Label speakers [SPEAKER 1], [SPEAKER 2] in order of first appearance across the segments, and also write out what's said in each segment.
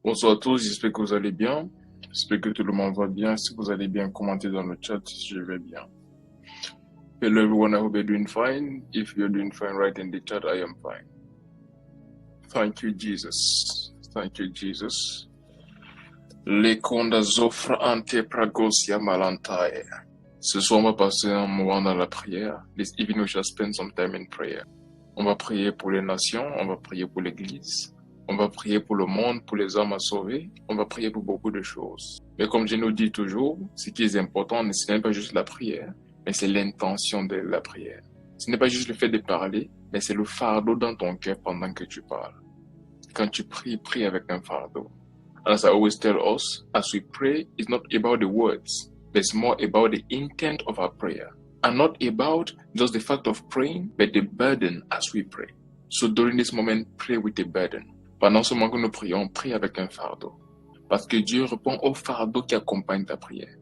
[SPEAKER 1] Bonsoir à tous, j'espère que vous allez bien. J'espère que tout le monde va bien. Si vous allez bien, commentez dans le chat si je vais bien. Hello everyone, I hope you're doing fine. If you're doing fine, write in the chat, I am fine. Thank you, Jesus. Thank you, Jesus. Lekonda zofra ante pragosia malantae. Ce soir, on va passer un moment dans la prière. This evening, we shall spend some time in prayer. On va prier pour les nations, on va prier pour l'Église, on va prier pour le monde, pour les hommes à sauver, on va prier pour beaucoup de choses. Mais comme je nous dis toujours, ce qui est important, ce n'est pas juste la prière, mais c'est l'intention de la prière. Ce n'est pas juste le fait de parler, mais c'est le fardeau dans ton cœur pendant que tu parles. Quand tu pries, prie avec un fardeau. As I always tell us, as we pray, it's not about the words, but it's more about the intent of our prayer. And not about just the fact of praying, but the burden as we pray. So during this moment, pray with a burden. Pendant ce moment que nous prions, prie avec un fardeau. Parce que Dieu répond au fardeau qui accompagne ta prière.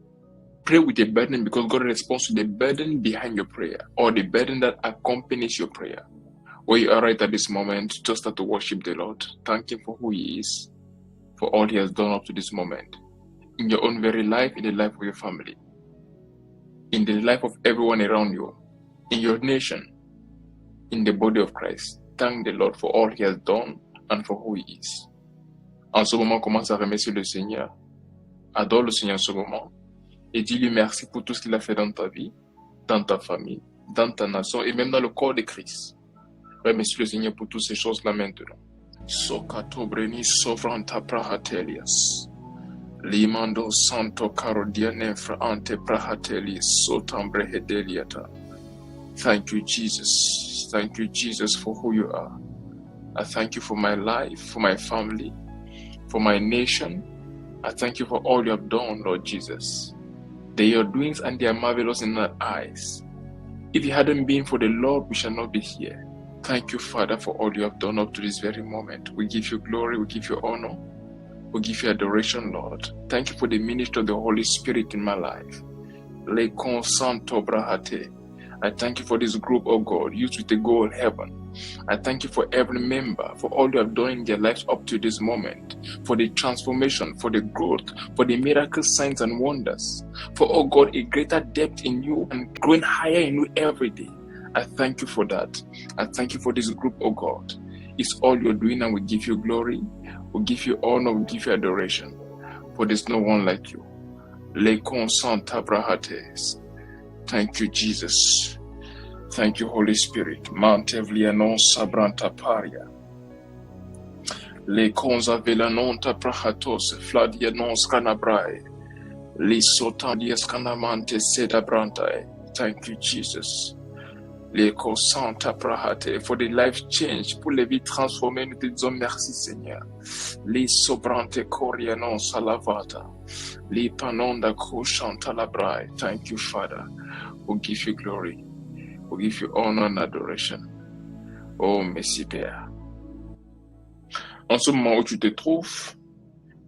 [SPEAKER 1] Pray with a burden because God responds to the burden behind your prayer or the burden that accompanies your prayer. Where you are right at this moment, just start to worship the Lord. Thank Him for who He is, for all He has done up to this moment. In your own very life, in the life of your family, in the life of everyone around you, in your nation, in the body of Christ. Thank the Lord for all He has done and for who He is. En ce moment, commence à remercier le Seigneur. Adore le Seigneur en ce moment. Et dis-lui merci pour tout ce qu'il a fait dans ta vie, dans ta famille, dans ta nation et même dans le corps de Christ. Remercie le Seigneur pour toutes ces choses-là maintenant. Sokato breni sovranta prahatelias. Limando santo carodia nefra ante prahatelias sotambre hedeliata. Thank you, Jesus. Thank you, Jesus, for who you are. I thank you for my life, for my family, for my nation. I thank you for all you have done, Lord Jesus. They are your doings and they are marvelous in our eyes. If it hadn't been for the Lord, we shall not be here. Thank you, Father, for all you have done up to this very moment. We give you glory, we give you honor, we give you adoration, Lord. Thank you for the ministry of the Holy Spirit in my life. Le consanto brahate. I thank you for this group, oh God, used with the goal of heaven. I thank you for every member, for all you have done in their lives up to this moment, for the transformation, for the growth, for the miracles, signs, and wonders, for, oh God, a greater depth in you and growing higher in you every day. I thank you for that. I thank you for this group, oh God. It's all you're doing, and we give you glory, we give you honor, we give you adoration, for there's no one like you. Le consanta brahates. Thank you, Jesus. Thank you, Holy Spirit. Mantevlianon sabranta paria. Le conza velanonta prahatos fladianon scanabrae. Li sotandias canamante sedabrantae. Thank you, Jesus. Le consanta prahate. For the life change, pour les vies transformées, nous te disons merci, Seigneur. Li sobrante corianon salavata. Li panonda koshanta labrae. Thank you, Father. We give you glory. We give you honor and adoration. Oh, merci Père. En ce moment où tu te trouves,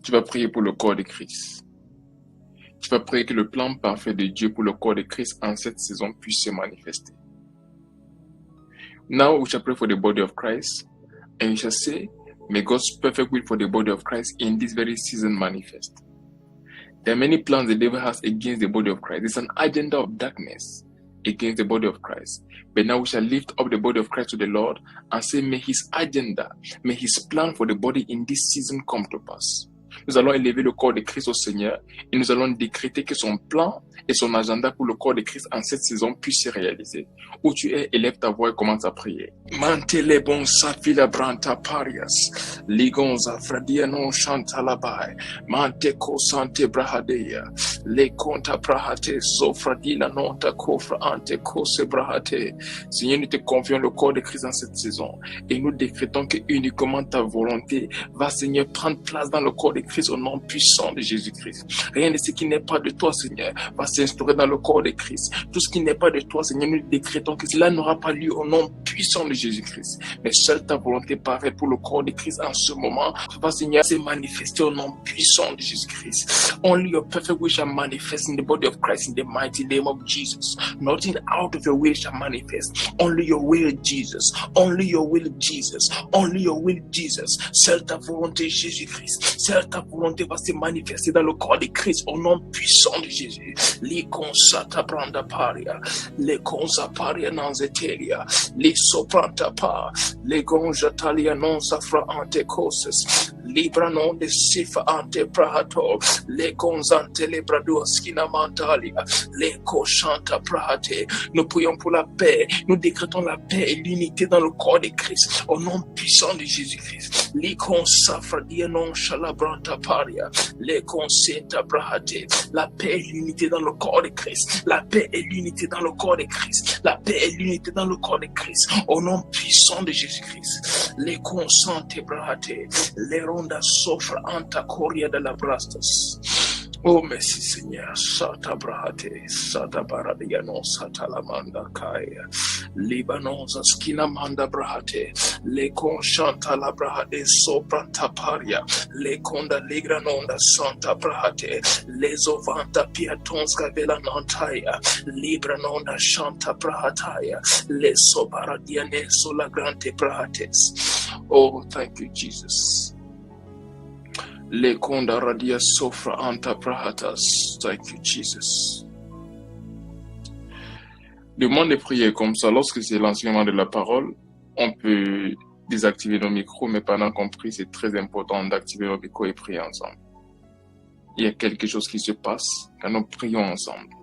[SPEAKER 1] tu vas prier pour le corps de Christ. Tu vas prier que le plan parfait de Dieu pour le corps de Christ en cette saison puisse se manifester. Now we shall pray for the body of Christ, and we shall say, may God's perfect will for the body of Christ in this very season manifest. There are many plans the devil has against the body of Christ. It's an agenda of darkness against the body of Christ. But now we shall lift up the body of Christ to the Lord and say, may his agenda, may his plan for the body in this season come to pass. Nous allons élever le corps de Christ au Seigneur et nous allons décréter que son plan et son agenda pour le corps de Christ en cette saison puissent se réaliser. Où tu es, élève ta voix et commence à prier. Mantele bon safila branta parias. Ligonza fradia non chanta labai. Mante ko sante brahadeya. Le conta brahate sofradila nonta kofra ante kose brahate. Seigneur, nous te confions le corps de Christ en cette saison et nous décrétons que uniquement ta volonté va, Seigneur, prendre place dans le corps de Christ Jésus-Christ, au nom puissant de Jésus-Christ. Rien de ce qui n'est pas de toi, Seigneur, va s'instaurer dans le corps de Christ. Tout ce qui n'est pas de toi, Seigneur, nous décrétons que cela n'aura pas lieu au nom puissant de Jésus-Christ. Mais seule ta volonté paraît pour le corps de Christ en ce moment. Va, Seigneur, se manifester au nom puissant de Jésus-Christ. Only your perfect will shall manifest in the body of Christ in the mighty name of Jesus. Nothing out of your will shall manifest. Only your will, Jesus. Only your will, Jesus. Only your will, Jesus. Seule ta volonté, Jésus-Christ. Seule ta volonté va se manifester dans le corps de Christ au nom puissant de Jésus. Les consata branda paria. Les consa paria non zeteria. Les sopranta pa. Les gonja talia non safra ante coses. Libra non de sifa ante prahato. Les gonzante le brado skina mantalia. Les cochanta prahate. Nous prions pour la paix. Nous décrétons la paix et l'unité dans le corps de Christ au nom puissant de Jésus-Christ. Les consafra dia non shalabranta paria. Les consenta prahate. La paix et l'unité dans le corps de Christ. La paix et l'unité dans le corps de Christ. La paix et l'unité dans le corps de Christ au nom puissant de Jésus-Christ. Les consente prahate. Les ronda sofra anta coria de la brastas. Oh, merci Seigneur. Sata brahate, sata baradiano, sata lamanda kaya. Libanon skina manda brahate. Le conchanta la brahade sopranta paria. Le conda ligranonda santa brahate. Le zovanta piatons gavela nantaya. Libranonda shanta brahataya. Le sobaradiane solagrante brahates. Oh, thank you, Jesus. Le konda radia sofra anta prahatas. Thank you, Jesus. Le moment de prier comme ça, lorsque c'est l'enseignement de la parole, on peut désactiver nos micros, mais pendant qu'on prie, c'est très important d'activer nos micros et prier ensemble. Il y a quelque chose qui se passe quand nous prions ensemble.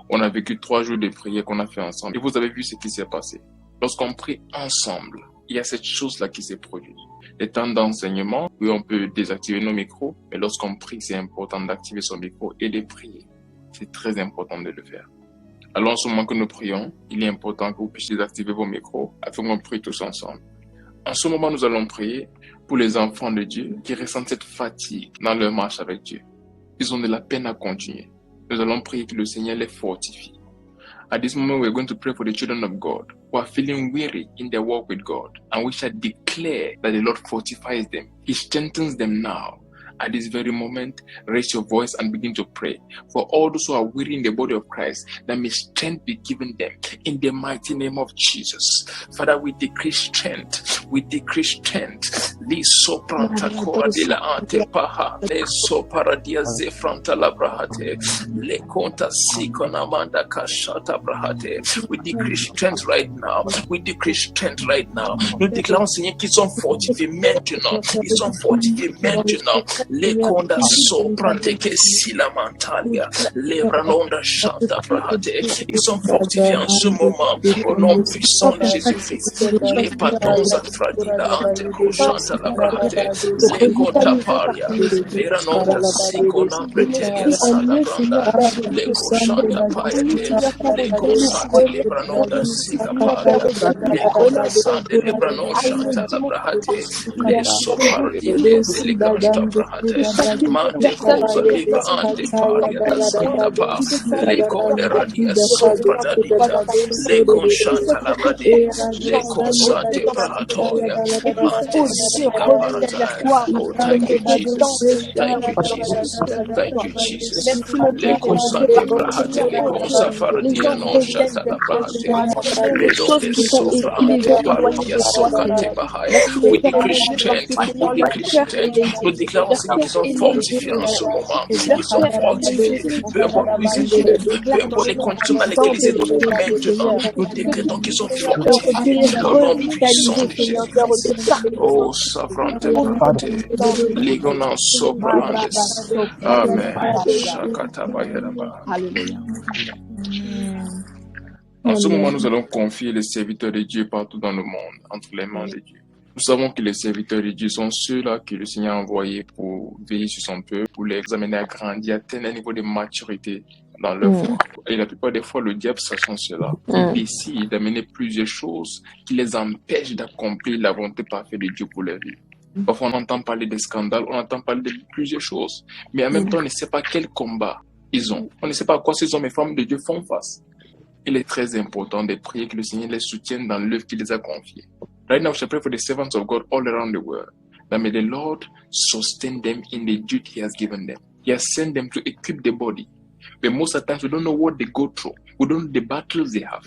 [SPEAKER 1] On a vécu 3 jours de prière qu'on a fait ensemble. Et vous avez vu ce qui s'est passé. Lorsqu'on prie ensemble, il y a cette chose-là qui s'est produite. Les temps d'enseignement, oui, on peut désactiver nos micros, mais lorsqu'on prie, c'est important d'activer son micro et de prier. C'est très important de le faire. Alors, en ce moment que nous prions, il est important que vous puissiez désactiver vos micros afin qu'on prie tous ensemble. En ce moment, nous allons prier pour les enfants de Dieu qui ressentent cette fatigue dans leur marche avec Dieu. Ils ont de la peine à continuer. Nous allons prier que le Seigneur les fortifie. At this moment, we're going to pray for the children of God who are feeling weary in their walk with God. And we shall declare that the Lord fortifies them. He strengthens them now. At this very moment, raise your voice and begin to pray for all those who are weary in the body of Christ, that may strength be given them in the mighty name of Jesus. Father, we decree strength. We decree strength. Li sopranta cora de la ante paha, le soparadia zefranta la brahate, le conta sikona manda kashata brahate. We decree strength right now. We decree strength right now. Nous déclarons, Seigneur, qu'ils sont fortifiés maintenant. Ils sont fortifiés maintenant. Le conda soprante que sila mantalia, le branonda chanta brahate. Ils sont fortifiés en ce moment au nom puissant de Jésus-Christ. Les patons afradila ante koshanta la brahate, le conta paria, le ranonda sikona preteria sada branda, le koshanta payate, le kosante le branonda sika paria, le conda sante le branon chanta la brahate, le soparia de le gasta brahate. Mante cosa liba ante paria da santa pa, le conde radia sopra da dita, le conchanta la brade, le consante brahatoria, mante sika parata. Oh, thank you, Jesus. Thank you, Jesus. Thank you, Jesus. Le consante brahate, le consa faradia non chanta la brahate, le donde sopra ante parodia socate bahaya. We decree strength, we decree strength, nous déclarons Seigneur qu'ils sont fortifiés en ce moment, ils sont fortifiés, peu importe où ils se trouvent, peu importe les conditions dans lesquelles ils se trouvent maintenant, nous décrétons qu'ils sont fortifiés au nom puissant de Jésus-Christ. Oh, savrante brate, ligonan soprandes. Amen. Shakata bayeraba.
[SPEAKER 2] Alléluia.
[SPEAKER 1] En ce moment, nous allons confier les serviteurs de Dieu partout dans le monde, entre les mains de Dieu. Nous savons que les serviteurs de Dieu sont ceux-là que le Seigneur a envoyés pour veiller sur son peuple, pour les amener à grandir, à atteindre un niveau de maturité dans leur foi. Et la plupart des fois, le diable, sachant cela, il décide d'amener plusieurs choses qui les empêchent d'accomplir la volonté parfaite de Dieu pour leur vie. Parfois, on entend parler des scandales, on entend parler de plusieurs choses. Mais en même temps, on ne sait pas quel combat ils ont. On ne sait pas à quoi ces hommes et femmes de Dieu font face. Il est très important de prier que le Seigneur les soutienne dans l'œuvre qu'il les a confiée. Right now, I pray for the servants of God all around the world. That may the Lord sustain them in the duty He has given them. He has sent them to equip the body. But most of the times, we don't know what they go through. We don't know the battles they have.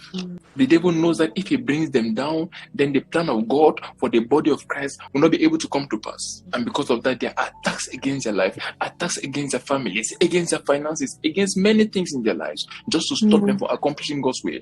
[SPEAKER 1] The devil knows that if he brings them down, then the plan of God for the body of Christ will not be able to come to pass. And because of that, there are attacks against their life, attacks against their families, against their finances, against many things in their lives, just to stop them from accomplishing God's will.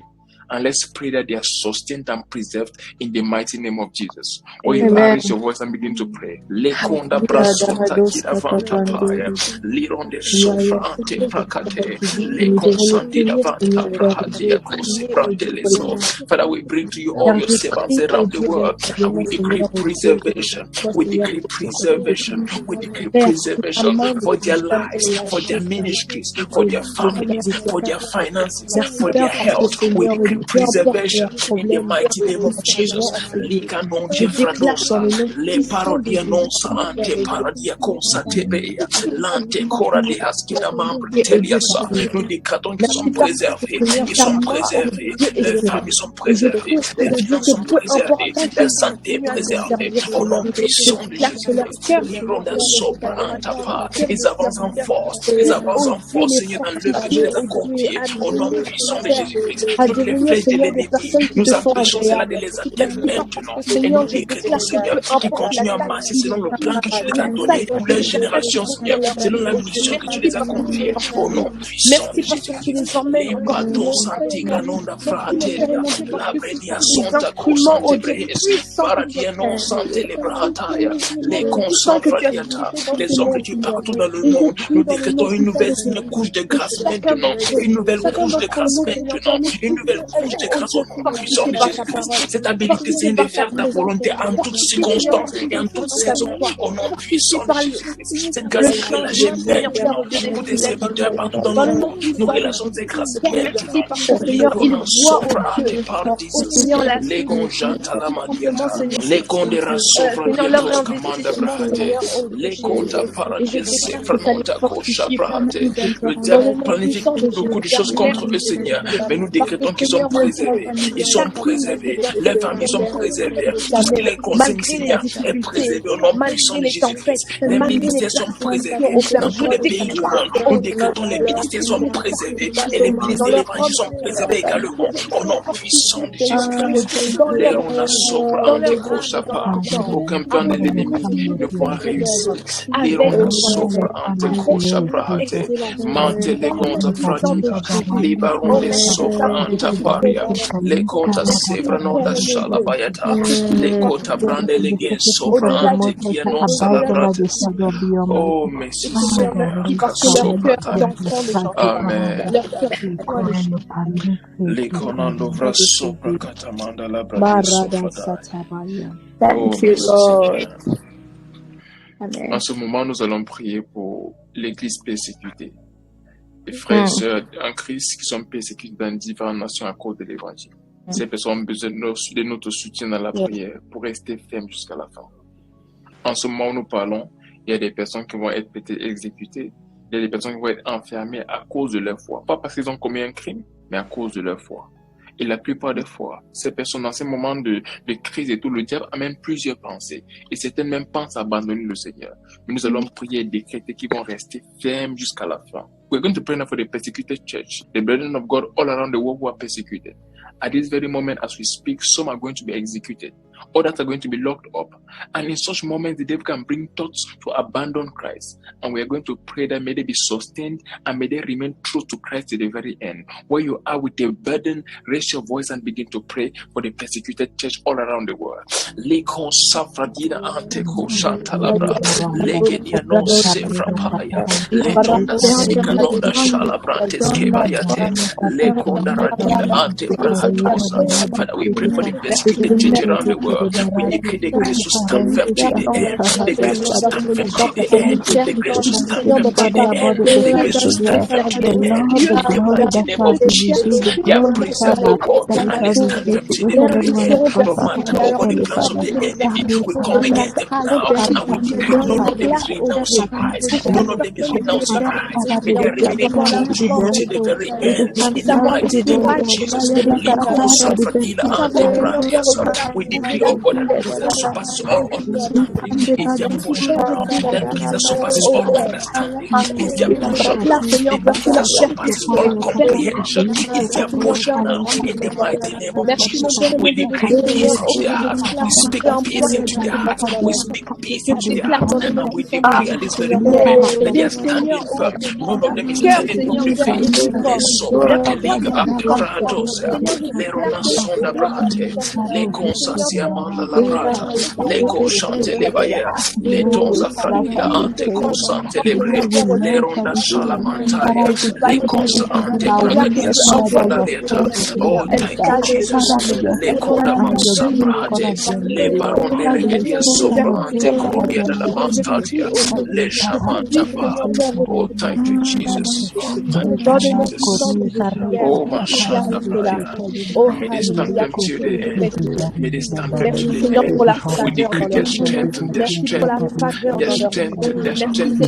[SPEAKER 1] And let's pray that they are sustained and preserved in the mighty name of Jesus. Or you raise your voice and begin to pray. Lekonda brasota kida vanta paya. Lironde sofra ante prakate. Lekonsandi da vanta prahatia kosi brandeleso. Father, we bring to you all your servants around the world, and we decree preservation. We decree preservation. We decree preservation for their lives, for their ministries, for their families, for their finances, for their health. We decree preservation in the mighty name of Jesus. Likanon jefradosa, le parodia nonsa ante paradia consa tebea, lante cora de haskina membre teliasa. Nous déclarons qu'ils sont préservés, ils sont préservés, leurs familles sont préservées, leurs finances sont préservées, leur santé est préservée. Au nom puissant de Jésus-Christ, l'ironda sopra antapa. Ils avancent en force, Seigneur, dans l'œuvre que tu les as confiée. Au nom puissant de Jésus-Christ, toutes les flèches de l'ennemi, nous empêchons cela de les atteindre maintenant. Et nous décrétons, Seigneur, qu'ils continuent à marcher selon le plan que tu les as donné pour leur génération, Seigneur, selon la mission que tu les as confiée. Au nom puissant de Jésus-Christ, les bateaux santiganonda fratelia, la brenia sonta cosante brehes, paradia non sante les brahataya, les consanfradiata, les hommes de Dieu partout dans le monde, nous décrétons une couche de grâce maintenant, une nouvelle couche de grâce maintenant, une nouvelle couche de grâce au nom puissant de Jésus-Christ. Cette habilité, c'est de faire ta volonté en toutes circonstances et en toutes saisons, au nom puissant de Jésus-Christ. Cette grâce est relâchée maintenant pour tes serviteurs partout dans le monde. Nous relâchons ces grâces maintenant. Les gons sopra tes pardises, les gons janta la maniata, les gondera sopra diatos commanda brahate, les gonda paradis fernonta kosha brahate. Le diable planifie beaucoup de choses contre le Seigneur, mais nous décrétons qu'ils sont préservés. Ils sont préservés. Les familles sont préservées. Tout ce qui les concerne, Seigneur, est préservé au nom puissant de Jésus-Christ. Les ministères sont préservés dans tous les pays du monde. Nous décrétons les ministères sont préservés et les ministères de l'évangile sont préservés également au nom puissant de Jésus-Christ. Léona sopra antecochapa. Aucun plan de l'ennemi ne pourra réussir. Léona sopra antecochapa. Mante les comptes fratica. Libaron les sopra antaparia. Les comptes sevranon da shalabayata. Les comptes brande les gains sopra ante qui annonce la brate. Oh, merci Seigneur. Amen. Les conando vra sopra katamanda la brate sopra.
[SPEAKER 2] Thank you, Lord.
[SPEAKER 1] Amen. En ce moment, nous allons prier pour l'Église persécutée. Les frères et sœurs en Christ qui sont persécutés dans différentes nations à cause de l'Évangile. Ces personnes ont besoin de notre soutien dans la prière pour rester fermes jusqu'à la fin. En ce moment où nous parlons, il y a des personnes qui vont être peut-être exécutées. Il y a des personnes qui vont être enfermées à cause de leur foi. Pas parce qu'ils ont commis un crime, mais à cause de leur foi. Et la plupart des fois, ces personnes, dans ces moments de crise et tout, le diable amène plusieurs pensées. Et certaines même pensent à abandonner le Seigneur. Mais nous allons prier et décréter qu'ils vont rester fermes jusqu'à la fin. We're going to pray now for the persecuted church, the brethren of God all around the world who are persecuted. At this very moment, as we speak, some are going to be executed. Others are going to be locked up. And in such moments, the devil can bring thoughts to abandon Christ. And we are going to pray that may they be sustained and may they remain true to Christ to the very end. Where you are with a burden, raise your voice and begin to pray for the persecuted church all around the world. Lekon safradina anteko shantalabra. Legedia non sefrapaya. Letonda sikanonda shalabrantes kebayate. Lekonda radina ante
[SPEAKER 3] Father, we pray for the persecuted church around the world. We decree the grace to stand firm to the end. The grace to stand firm to the end. The grace to stand firm to the end. The grace to stand firm to the end. In the mighty name of Jesus. Their precepts, oh God, and they stand firm to the very end. No matter, oh God, the plans of the enemy, we come against them now. And we decree none of them is renounced surprise. None of them is renounced surprise. May they remain close to you to the very end. In the mighty name of Jesus. We decree, oh God, that peace that surpasses all understanding is their portion now. That peace that surpasses all understanding is their portion now. The peace that surpasses all comprehension is their portion now. In the mighty name of Jesus, we decree peace into their hearts. We speak peace into their hearts. We speak peace into their hearts. And we decree at this very moment that they are standing firm. None of them is turning from the faith. Le sobra de liga ante pradosa. Le rona sonda brate. Le consa siamanda la brata. Le coshante le baya. Le tonza franila ante consante le bre. Le ronda salamantaria. Le consa ante bragadia sofra da leta. Oh, thank you, Jesus. Le coda mansa brate. Le baron de regadia sofra ante corodia de la mastatia. Le shamanta ba. Oh, thank you, Jesus. Thank you, Jesus. Oh, Mashanda Braya. May they stand firm to the end. May they stand firm to the end. We decree their strength, their strength, their strength, their strength,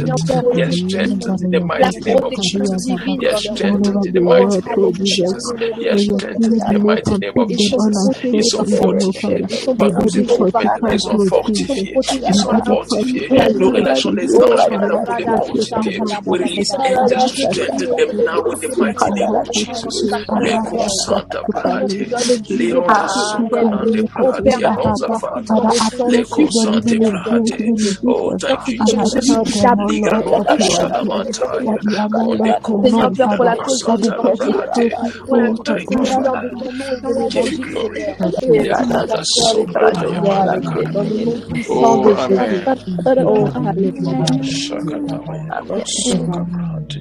[SPEAKER 3] their strength in the mighty name of Jesus. Their strength in the mighty name of Jesus. Their strength in the mighty name of Jesus. Ils sont fortifiés. Pas comme ces troupes maintenant, ils sont fortifiés. Ils sont fortifiés. Nous relâchons les anges maintenant pour les fortifier. We release angels to strengthen them now in the mighty name of Jesus. Leko Santa Brahate, Leronda Soprande Brahate, Anonza Fata, Leko Sante Brahate. Oh, thank you, Jesus. Ligaronda Shalamantaya, Ondeko Franila Santa Brahate. Oh, thank you, Father. We give you glory. Lekonda Sobrahaya Mandaka. Oh, Amen. Shakatamaya Soka Brahate.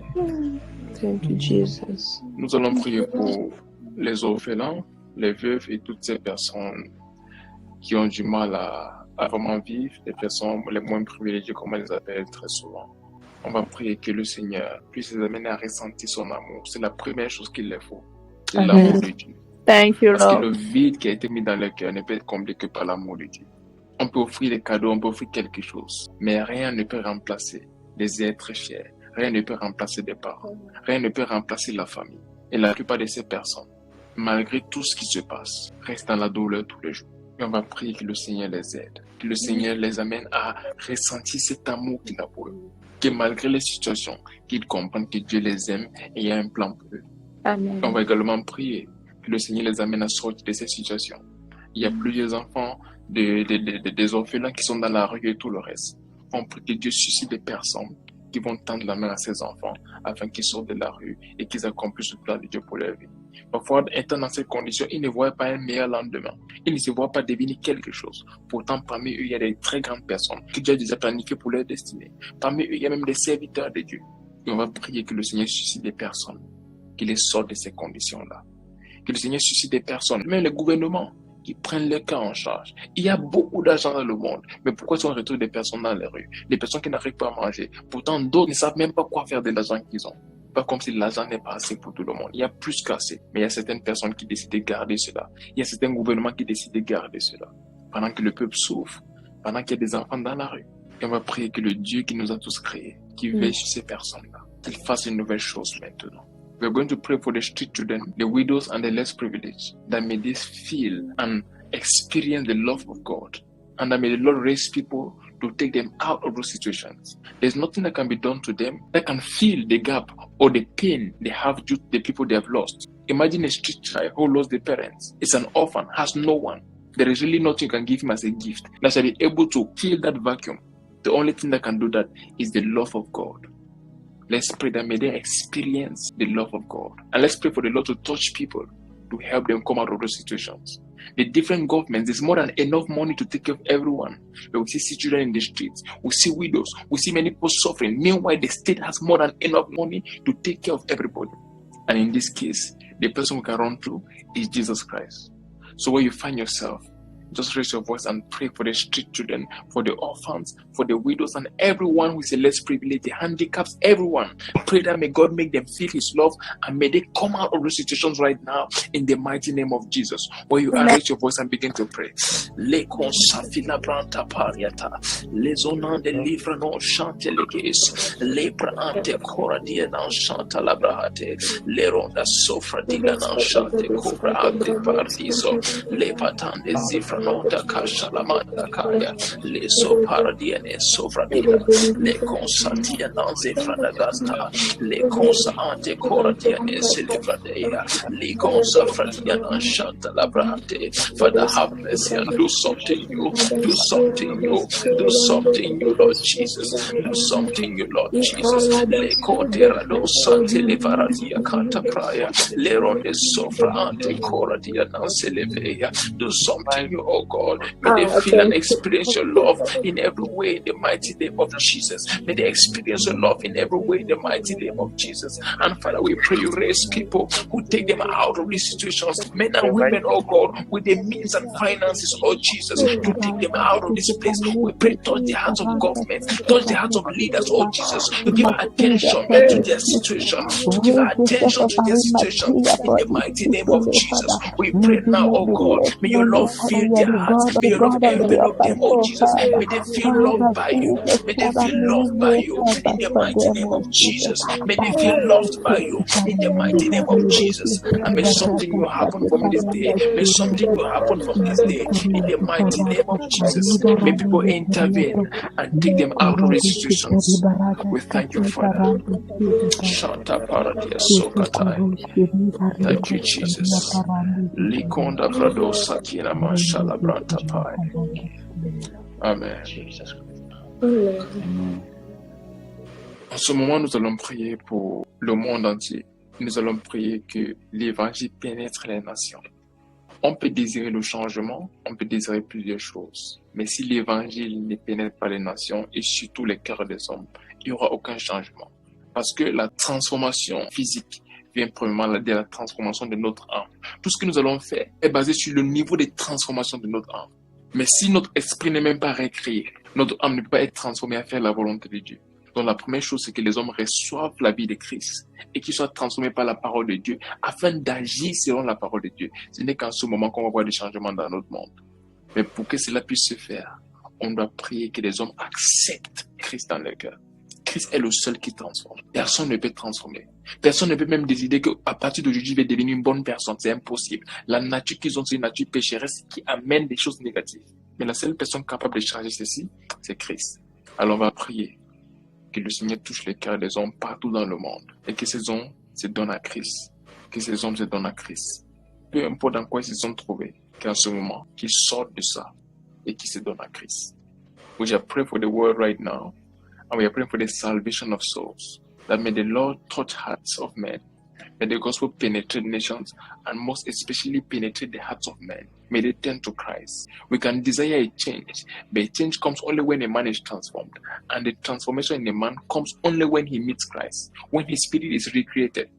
[SPEAKER 2] Thank you, Jesus.
[SPEAKER 1] Nous allons prier pour les orphelins, les veuves et toutes ces personnes qui ont du mal à vraiment vivre, les personnes les moins privilégiées, comme on les appelle très souvent. On va prier que le Seigneur puisse les amener à ressentir son amour. C'est la première chose qu'il leur faut. C'est l'amour de Dieu.
[SPEAKER 2] Thank you,
[SPEAKER 1] Parce que
[SPEAKER 2] Lord.
[SPEAKER 1] le vide qui a été mis dans leur cœur ne peut être comblé que par l'amour de Dieu. On peut offrir des cadeaux, on peut offrir quelque chose, mais rien ne peut remplacer les êtres fiers. Rien ne peut remplacer des parents. Rien ne peut remplacer la famille. Et la plupart de ces personnes, malgré tout ce qui se passe, restent dans la douleur tous les jours. Et on va prier que le Seigneur les aide, que le Seigneur les amène à ressentir cet amour qu'il a pour eux. Que malgré les situations, qu'ils comprennent que Dieu les aime et il y a un plan pour eux.
[SPEAKER 2] Amen.
[SPEAKER 1] On va également prier que le Seigneur les amène à sortir de ces situations. Il y a plusieurs enfants, des orphelins qui sont dans la rue et tout le reste. On prie que Dieu suscite des personnes qui vont tendre la main à ces enfants afin qu'ils sortent de la rue et qu'ils accomplissent le plan de Dieu pour leur vie. Parfois, étant dans ces conditions, ils ne voient pas un meilleur lendemain. Ils ne se voient pas devenir quelque chose. Pourtant, parmi eux, il y a des très grandes personnes que Dieu a déjà planifiées pour leur destinée. Parmi eux, il y a même des serviteurs de Dieu. Et on va prier que le Seigneur suscite des personnes qui les sortent de ces conditions-là. Que le Seigneur suscite des personnes, même les gouvernements, qui prennent leur cas en charge. Il y a beaucoup d'argent dans le monde, mais pourquoi est-ce qu'on retrouve des personnes dans les rues, des personnes qui n'arrivent pas à manger? Pourtant, d'autres ne savent même pas quoi faire de l'argent qu'ils ont. Pas comme si l'argent n'est pas assez pour tout le monde. Il y a plus qu'assez, mais il y a certaines personnes qui décident de garder cela. Il y a certains gouvernements qui décident de garder cela. Pendant que le peuple souffre, pendant qu'il y a des enfants dans la rue. Et on va prier que le Dieu qui nous a tous créés, qui veille sur ces personnes-là, qu'il fasse une nouvelle chose maintenant. We're going to pray for the street children, the widows and the less privileged, that may they feel and experience the love of God. And that may the Lord raise people to take them out of those situations. There's nothing that can be done to them that can fill the gap or the pain they have due to the people they have lost. Imagine a street child who lost their parents. It's an orphan, has no one. There is really nothing you can give him as a gift that shall be able to fill that vacuum. The only thing that can do that is the love of God. Let's pray that may they experience the love of God. And let's pray for the Lord to touch people, to help them come out of those situations. The different governments, there's more than enough money to take care of everyone. But we see children in the streets, we see widows, we see many people suffering. Meanwhile, the state has more than enough money to take care of everybody. And in this case, The person we can run to is Jesus Christ. So where you find yourself, just raise your voice and pray for the street children, for the orphans, for the widows, and everyone who is a less privileged, the handicaps, everyone. Pray that may God make them feel His love and may they come out of those situations right now in the mighty name of Jesus. Where you are, raise your voice and begin to pray. Le consafila branta pariata, le zonan de livre non chante legis, le brante cora dia non chanta la brate, le ronda sofra diga non chante cobra ante partiso, le patande zifra nota kasha la manda kaya, le so paradiene sofra dia, le consantia non zifra da gasta, le consa ante cora diene silivra dea, le consa fratia non chanta la brate. Father, have mercy and do something new, do something new, do something new, Lord Jesus, do something new, Lord Jesus. Le cordera do sante levaratia canta praia, le ronde sofra ante coradia non se levea. Do something new, oh God. May they feel and experience your love in every way in the mighty name of Jesus. May they experience your love in every way in the mighty name of Jesus. And Father, we pray you raise people who take them out of these situations, men and women, oh God, with the means and finances, oh Jesus, to take them out of this place. We pray, touch the hearts of government, touch the hearts of leaders, oh Jesus, to give attention to their situation, to give attention to their situation in the mighty name of Jesus. We pray now, oh God, may your love fill their hearts, may your love envelop them, oh Jesus, may they feel loved by you, may they feel loved by you in the mighty name of Jesus, may they feel loved by you in the mighty name of Jesus, and may something will happen from this day, may something will happen from this day in the mighty name of Jesus. May people intervene and take them out of these situations. We thank you, Father. Shanta Paradia Sokatai. Thank you, Jesus. Likonda Brado Sakina Mashala Branta Pai. Amen. En ce moment, nous allons prier pour le monde entier. Nous allons prier que l'évangile pénètre les nations. On peut désirer le changement, on peut désirer plusieurs choses. Mais si l'évangile ne pénètre pas les nations et surtout les cœurs des hommes, il n'y aura aucun changement. Parce que la transformation physique vient premièrement de la transformation de notre âme. Tout ce que nous allons faire est basé sur le niveau de transformation de notre âme. Mais si notre esprit n'est même pas récréé, notre âme ne peut pas être transformée à faire la volonté de Dieu. Donc la première chose, c'est que les hommes reçoivent la vie de Christ et qu'ils soient transformés par la parole de Dieu afin d'agir selon la parole de Dieu. Ce n'est qu'en ce moment qu'on va voir des changements dans notre monde. Mais pour que cela puisse se faire, on doit prier que les hommes acceptent Christ dans leur cœur. Christ est le seul qui transforme. Personne ne peut transformer. Personne ne peut même décider qu'à partir d'aujourd'hui, je vais devenir une bonne personne. C'est impossible. La nature qu'ils ont, c'est une nature pécheresse qui amène des choses négatives. Mais la seule personne capable de changer ceci, c'est Christ. Alors on va prier que le Seigneur touche les cœurs des hommes partout dans le monde et que ces hommes se donnent à Christ. Que ces hommes se donnent à Christ. Peu importe dans quoi ils se sont trouvés, qu'en ce moment, qu'ils sortent de ça et qu'ils se donnent à Christ. We are praying for the world right now. And we are praying for the salvation of souls. That may the Lord touch hearts of men. May the gospel penetrate nations and most especially penetrate the hearts of men. May they turn to Christ. We can desire a change, but a change comes only when a man is transformed. And the transformation in a man comes only when he meets Christ, when his spirit is recreated.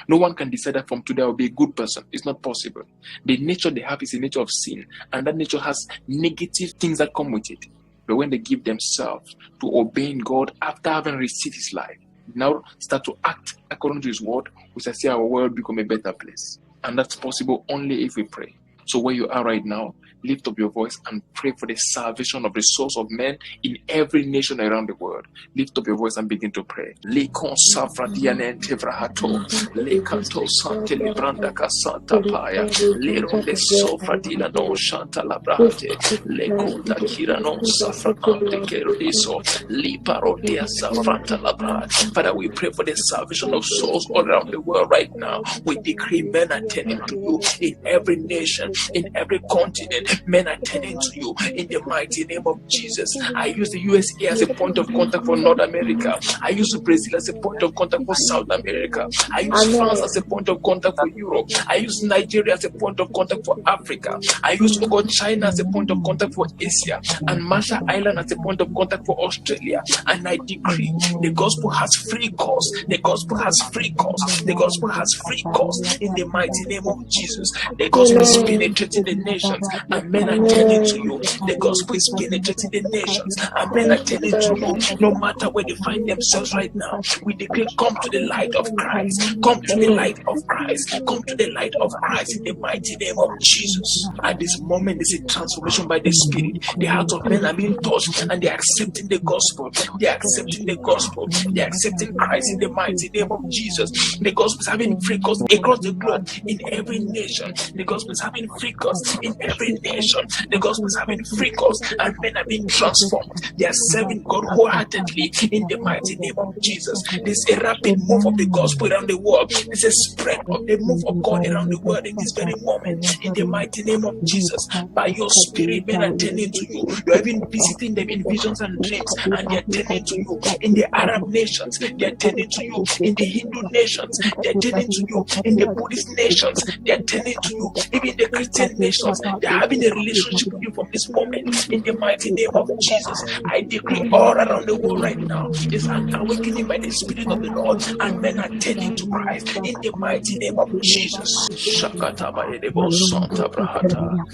[SPEAKER 1] No one can decide that from today I will be a good person. It's not possible. The nature they have is a nature of sin, and that nature has negative things that come with it. But when they give themselves to obeying God after having received His life, now start to act according to His word, we shall see our world become a better place. And that's possible only if we pray. So where you are right now, lift up your voice and pray for the salvation of the souls of men in every nation around the world. Lift up your voice and begin to pray. Lekon safra dianente vrahato, lekanto sante libranda kasanta paya, leronde sofra dina non shanta labrate, lekonta kira non safra ante kerodiso, liparo dia safranta labrate. Father, we pray for the salvation of souls all around the world right now. We decree men attending to you in every nation,
[SPEAKER 3] in every continent. Men are turning to you in the mighty name of Jesus. I use the USA as a point of contact for North America. I use Brazil as a point of contact for South America. I use France as a point of contact for Europe. I use Nigeria as a point of contact for Africa. I use China as a point of contact for Asia, and Marshall Island as a point of contact for Australia. And I decree the gospel has free course. The gospel has free course. The gospel has free course in the mighty name of Jesus. The gospel is penetrating the nations, and men are turning to you. The gospel is penetrating the nations, and men are turning to you. No matter where they find themselves right now, we decree, come to the light of Christ. Come to the light of Christ. Come to the light of Christ in the mighty name of Jesus. At this moment, there's a transformation by the Spirit. The hearts of men are being touched, and they are accepting the gospel. They are accepting the gospel. They are accepting Christ in the mighty name of Jesus. The gospel is having free course across the globe in every nation. The gospel is having free course in every nation. The gospel is having free course, and men are being transformed. They are serving God wholeheartedly in the mighty name of Jesus. There's a rapid move of the gospel around the world. There's a spread of the move of God around the world in this very moment in the mighty name of Jesus. By your Spirit, men are turning to you. You're even visiting them in visions and dreams, and they're turning to you in the Arab nations. They're turning to you in the Hindu nations. They're turning to you in the Buddhist nations. They're turning to you even the Christian nations. They're having a relationship with you from this moment in the mighty name of Jesus. I decree all around the world right now is an awakening by the Spirit of the Lord, and men are turning to Christ in the mighty name of Jesus. Shakatabayedebo Santa Brahata.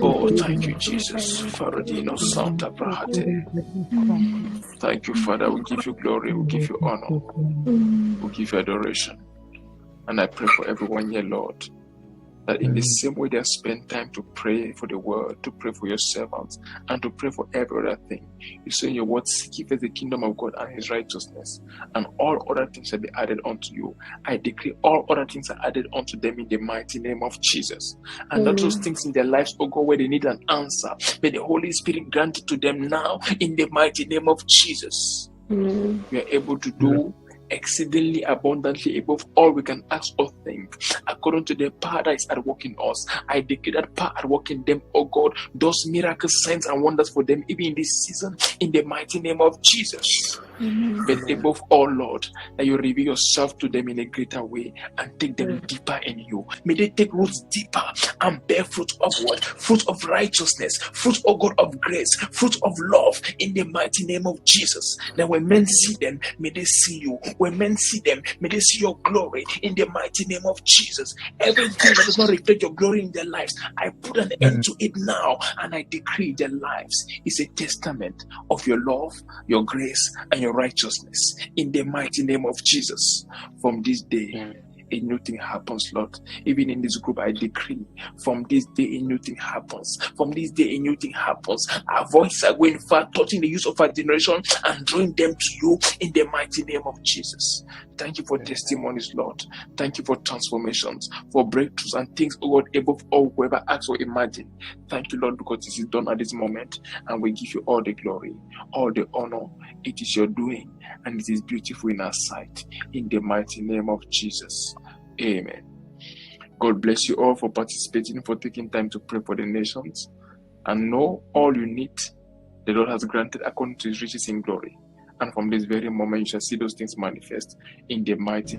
[SPEAKER 3] Oh, thank you, Jesus. Faradino Santa Brahate. Thank you, Father. We give you glory. We give you honor. We give you adoration. And I pray for everyone here, Lord, that in the same way they have spent time to pray for the world, to pray for your servants, and to pray for every other thing. You say in your word, seek first the kingdom of God and his righteousness, and all other things shall be added unto you. I decree all other things are added unto them in the mighty name of Jesus. And not those things in their lives, oh God, where they need an answer, but the Holy Spirit grant it to them now in the mighty name of Jesus. We are able to do exceedingly abundantly above all we can ask or think, according to the power that is at work in us. I declare that power at work in them, oh God, those miracles, signs, and wonders for them, even in this season, in the mighty name of Jesus. But above all, Lord, that you reveal yourself to them in a greater way and take them deeper in you. May they take roots deeper and bear fruit of what? Fruit of righteousness, fruit, oh God, of grace, fruit of love, in the mighty name of Jesus. That when men see them, may they see you. When men see them, may they see your glory in the mighty name of Jesus. Everything that does not reflect your glory in their lives, I put an end to it now, and I decree their lives is a testament of your love, your grace, and your righteousness in the mighty name of Jesus. From this day, a new thing happens, Lord. Even in this group, I decree from this day a new thing happens. From this day a new thing happens. Our voices are going far, touching the youth of our generation and drawing them to you in the mighty name of Jesus. Thank you for testimonies, Lord. Thank you for transformations, for breakthroughs and things, oh God, above all whoever asks or imagine. Thank you, Lord, because this is done at this moment, and we give you all the glory, all the honor. It is your doing, and it is beautiful in our sight. In the mighty name of Jesus. Amen. God bless you all for participating, for taking time to pray for the nations. And know all you need, the Lord has granted according to his riches in glory. And from this very moment, you shall see those things manifest in the mighty